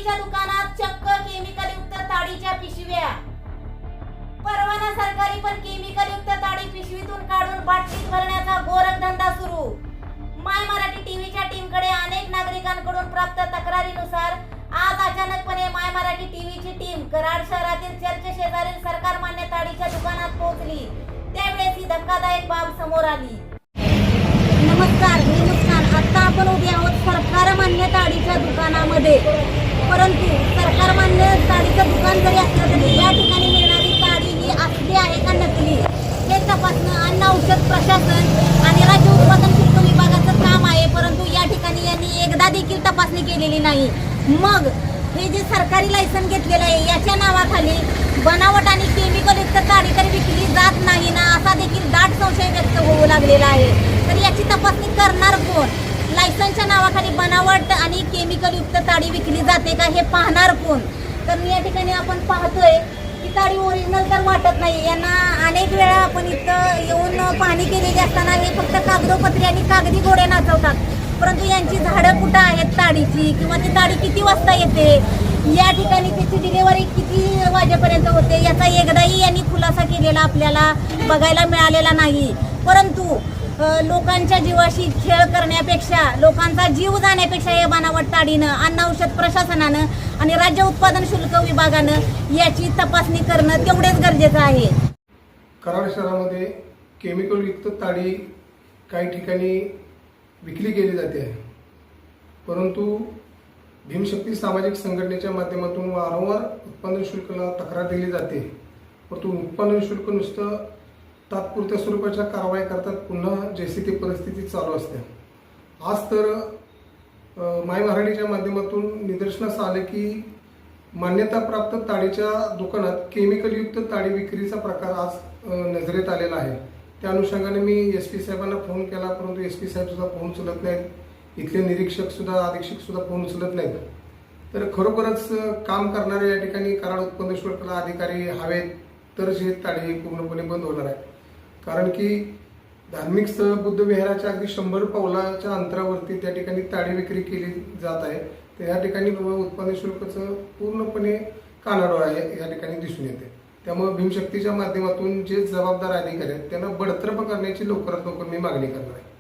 ताडीच्या दुकानात चक्क केमिकल युक्त ताडीच्या पिशव्या। परवाना सरकारी पण केमिकल युक्त ताडी पिशवीतून काढून बाटलीत भरण्याचा गोरखधंदा सुरू। माय मराठी टीव्हीच्या टीमकडे अनेक नागरिकांकडून प्राप्त तक्रारीनुसार आज अचानकपणे माय मराठी टीव्हीची टीम कराड शहरातील चर्च शेजारील सरकार मान्य ताडीच्या दुकानात पोहोचली। त्यावेळेस ही धक्कादायक बाब समोर आली। नमस्कार, मी मुस्कान। आता आपण उभे आहोत सरकार मान्य ताडीच्या दुकानामध्ये। परंतु सरकार मान्य ताडीचं दुकान जरी असलं तरी या ठिकाणी मिळणारी ताडी ही असली आहे का नकली हे तपासणं अन्न औषध प्रशासन आणि राज्य उत्पादन शुल्क विभागाचं काम आहे। परंतु या ठिकाणी यांनी एकदा देखील तपासणी केलेली नाही। मग हे जे सरकारी लायसन घेतलेलं आहे याच्या नावाखाली बनावट आणि केमिकल युक्त ताडी तर विकली जात नाही ना, असा देखील दाट संशय व्यक्त होऊ लागलेला आहे। तर याची तपासणी करणार कोण? लायसनच्या नावाखाली बनावट आणि केमिकल युक्त ताडी विकली जाते का हे पाहणार कोण? तर मी या ठिकाणी आपण पाहतोय की ताडी ओरिजिनल तर वाटत नाही। यांना अनेक वेळा आपण इथं येऊन पाहणी केलेली असताना हे फक्त कागदोपत्री आणि कागदी घोडे नाचवतात। परंतु यांची झाडं कुठं आहेत ताडीची, किंवा ती ताडी किती वाजता येते, या ठिकाणी त्याची डिलिव्हरी किती वाजेपर्यंत होते याचा एकदाही यांनी खुलासा केलेला आपल्याला बघायला मिळालेला नाही। परंतु लोकांच्या जीवाशी खेळ करण्यापेक्षा, लोकांचा जीव जाण्यापेक्षा या बनावट ताडीनं अन्न औषध प्रशासनानं आणि राज्य उत्पादन शुल्क विभागानं याची तपासणी करणं तेवढेच गरजेचं आहे। कराड शहरामध्ये केमिकल युक्त ताडी काही ठिकाणी विकली गेली जाते आहे, परंतु भीमशक्ती सामाजिक संघटनेच्या माध्यमातून वारंवार उत्पादन शुल्काला तक्रार दिली जाते। परंतु उत्पादन शुल्क नुसतं तात्पुरत्या स्वरूपाच्या कारवाई करतात, पुन्हा जैसी ती परिस्थिती चालू असते। आज तर माय मराठीच्या माध्यमातून निदर्शनास आले की मान्यताप्राप्त ताडीच्या दुकानात केमिकलयुक्त ताडी विक्रीचा प्रकार आज नजरेत आलेला आहे। त्या अनुषंगाने मी SP साहेबांना फोन केला, परंतु SP साहेब सुद्धा फोन उचलत नाहीत। इथले निरीक्षक सुद्धा, अधीक्षक सुद्धा फोन उचलत नाहीत। तर खरोखरच काम करणारे या ठिकाणी कराड उत्पादन शुल्काला अधिकारी हवेत तरच हे ताडी पूर्णपणे बंद होणार आहे। कारण की धार्मिक स्थळ बुद्ध विहाराच्या अगदी 100 पावलाच्या अंतरावरती त्या ठिकाणी ताडी विक्री केली जात आहे। तर या ठिकाणी उत्पादन शुल्काचं पूर्णपणे कानाडोळा आहे या ठिकाणी दिसून येते। त्यामुळे भीमशक्तीच्या माध्यमातून जे जबाबदार अधिकारी आहेत त्यांना बडतर्फ करण्याची लवकरात लवकर मी मागणी करणार आहे।